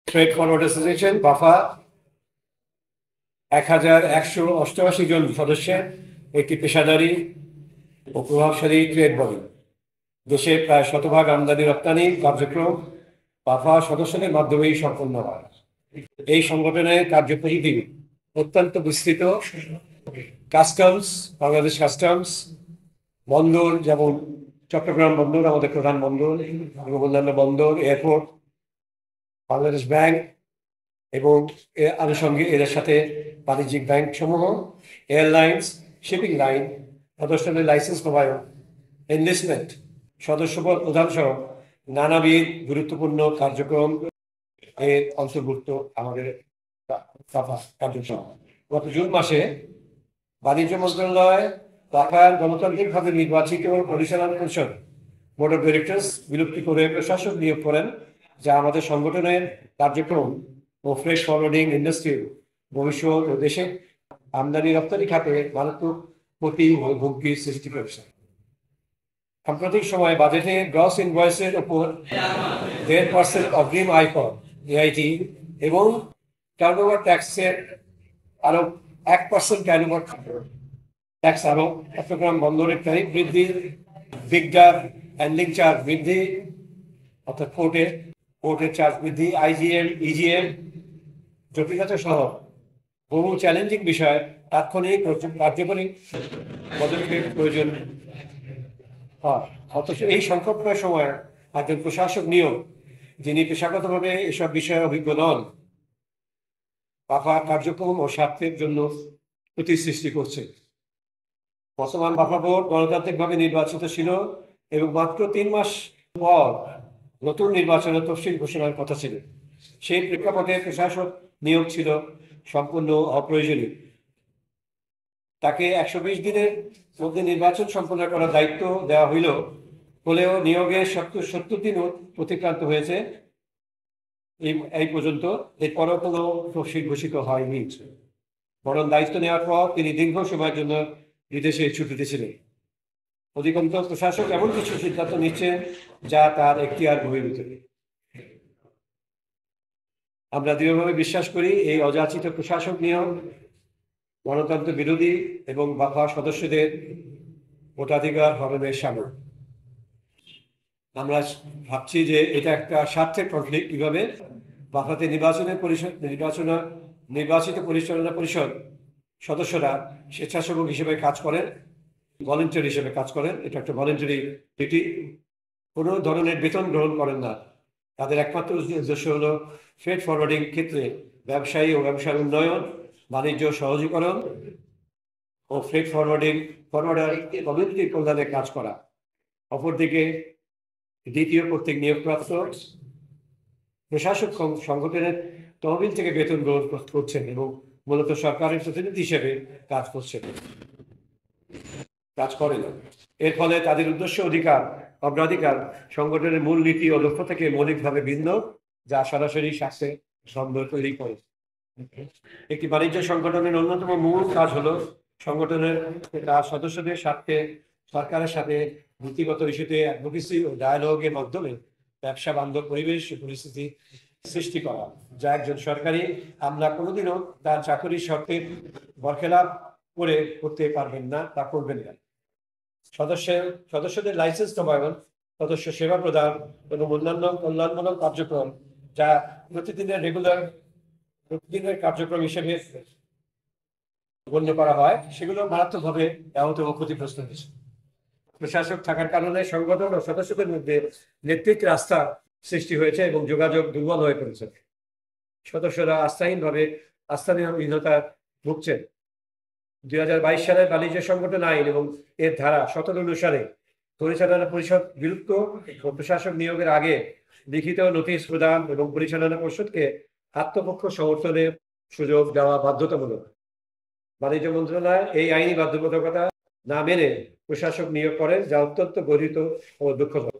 Trade forward association বাফা 1188 জন সদস্যের একটি পেশাদারী ও প্রভাবশালী ট্রেড বডি। দেশে প্রায় শতভাগ আমদানি রপ্তানি কার্যক্রম বাফা সদস্যদের মাধ্যমেই সম্পন্ন হয়। এই সংগঠনের কার্যপরিধি অত্যন্ত বিস্তৃত। কাস্টমস, বাংলাদেশ কাস্টমস, বন্দর যেমন চট্টগ্রাম বন্দর আমাদের প্রধান বন্দর এবং অন্যান্য বন্দর, এয়ারপোর্ট, বাংলাদেশ ব্যাংক এবং আনুষঙ্গিক এদের সাথে বাণিজ্যিক ব্যাংক সমূহ, এয়ারলাইন্স, শিপিং লাইন, সদস্যদের লাইসেন্স প্রবায়ন, ইনভেস্টমেন্ট, সদস্যপদ প্রদান সহ নানাবিধ গুরুত্বপূর্ণ কার্যক্রম এর অন্তর্ভুক্ত আমাদের কার্যক্রম। গত জুন মাসে বাণিজ্য মন্ত্রণালয় বাফার গণতান্ত্রিকভাবে নির্বাচিত পরিচালনা পরিষদ বোর্ড অফ ডিরেক্টরস বিলুপ্তি করে প্রশাসক নিয়োগ করেন, যা আমাদের সংগঠনের কার্যক্রম ও ফ্রেশ ফরওয়ার্ডিং ইন্ডাস্ট্রির ভবিষ্যৎ ও দেশে আমদানি রপ্তানি খাতে মারাত্মক ক্ষতি ও হুমকির সৃষ্টি করেছে। সাম্প্রতিক সময়ে বাজেটে গ্রস ইনভয়েসের উপর 1.5% অগ্রিম আয়কর এআইটি এবং টার্নওভার ট্যাক্সের আরো 1% টার্নওভার ট্যাক্স আরোপ, চট্টগ্রাম বন্দরের ট্যারিফ বৃদ্ধি, বিগডার হ্যান্ডলিং চার্জ বৃদ্ধি অর্থাৎ পোর্টের চার্জ বৃদ্ধি, আইজিএম, ইজিএম জটিলতা সহ বহু চ্যালেঞ্জিং বিষয় তাৎক্ষণিক কার্যকরী পদক্ষেপ প্রয়োজন হয়। অথচ এই সংকটময় সময় একজন প্রশাসক নিয়োগ, যিনি পেশাগতভাবে এসব বিষয়ে অভিজ্ঞ নন, বাফা কার্যক্রম ও স্বার্থের জন্য ক্ষতি সৃষ্টি করছে। বর্তমান বাফা বোর্ড গণতান্ত্রিকভাবে নির্বাচিত ছিল এবং মাত্র 3 মাস পর নতুন নির্বাচনের তফসিল ঘোষণার কথা ছিল। সেই প্রেক্ষাপটে প্রশাসক নিয়োগ ছিল সম্পূর্ণ অপ্রয়োজনীয়। তাকে 120 দিনের মধ্যে নির্বাচন সম্পন্ন করার দায়িত্ব দেওয়া হলেও নিয়োগের 70 দিন অতিক্রান্ত হয়েছে এই পর্যন্ত। এরপরও কোনো তফসিল ঘোষিত হয়নি। বরং দায়িত্ব নেওয়ার পর তিনি দীর্ঘ সময়ের জন্য বিদেশে ছুটিতে ছিলেন। অধিকন্তু প্রশাসক এমন কিছু সিদ্ধান্ত নিচ্ছেন যা তার এখতিয়ার বহির্ভূত। আমরা দৃঢ়ভাবে বিশ্বাস করি এই অযাচিত প্রশাসক নিয়োগ গণতন্ত্র বিরোধী এবং বাফা সদস্যদের ভোটাধিকার হরণের সামিল। আমরা ভাবছি যে এটা একটা স্বার্থের কনফ্লিক্ট। কিভাবে বাফাতে নির্বাচিত পরিচালনা পরিষদ সদস্যরা স্বেচ্ছাসেবক হিসেবে কাজ করেন, ভলেন্টিয়ার হিসেবে কাজ করেন। এটা একটা ভলেন্টারি ডিউটি। কোনো ধরনের বেতন গ্রহণ করেন না। তাদের একমাত্র উদ্দেশ্য হলো ফ্রেড ফরওয়ার্ডিং ক্ষেত্রে ব্যবসায়ী ও ব্যবসার উন্নয়ন, বাণিজ্য সহজীকরণ ও ফ্রেড ফরওয়ার্ডার কমিউনিটির কল্যাণে কাজ করা। অপরদিকে দ্বিতীয় কর্তৃক নিয়োগপ্রাপ্ত প্রশাসক সংগঠনের তহবিল থেকে বেতন গ্রহণ করছেন এবং মূলত সরকারের প্রতিনিধি হিসেবে কাজ করেন। এর ফলে তাদের উদ্দেশ্য অগ্রাধিকার সংগঠনের মূল নীতি ও লক্ষ্য থেকে মৌলিকভাবে ভিন্ন, যা সরাসরি স্বার্থে দ্বন্দ্ব তৈরি করে। একটি বাণিজ্য সংগঠনের অন্যতম মূল কাজ হলো সংগঠনের তার সদস্যদের স্বার্থে সরকারের সাথে নীতিগত ইস্যুতে অ্যাডভোকেসি ও ডায়ালগের মাধ্যমে ব্যবসা বান্ধব পরিবেশ পরিস্থিতি সৃষ্টি করা, যা একজন সরকারি আমলা কোনোদিনও তার চাকরির শর্তের বরখেলাপ করতে পারবেন না, তা করবেন না। সদস্যদের লাইসেন্স নবায়ন, সদস্য সেবা প্রদান এবং অন্যান্য কল্যাণমূলক কার্যক্রম যা প্রতিদিনের কার্যক্রম হিসেবে গণ্য করা হয়, সেগুলো মারাত্মকভাবে ব্যাহত ও ক্ষতিগ্রস্ত হয়েছে। প্রশাসক থাকার কারণে সংগঠন ও সদস্যদের মধ্যে নেতৃত্বের আস্থা সৃষ্টি হয়েছে এবং যোগাযোগ দুর্বল হয়ে পড়েছে। সদস্যরা আস্থাহীনতা ভুগছেন। 2022 সালের বাণিজ্য সংগঠন আইন এবং এর ধারা 17 অনুসারে পরিচালনা পরিষদ বিলুপ্ত ও প্রশাসক নিয়োগের আগে লিখিত নোটিশ প্রদান এবং পরিচালনা পরিষদকে আত্মপক্ষ সমর্থনের সুযোগ দেওয়া বাধ্যতামূলক। বাণিজ্য মন্ত্রণালয় এই আইনি বাধ্যবাধকতা না মেনে প্রশাসক নিয়োগ করেন, যা অত্যন্ত গর্হিত ও দুঃখজনক।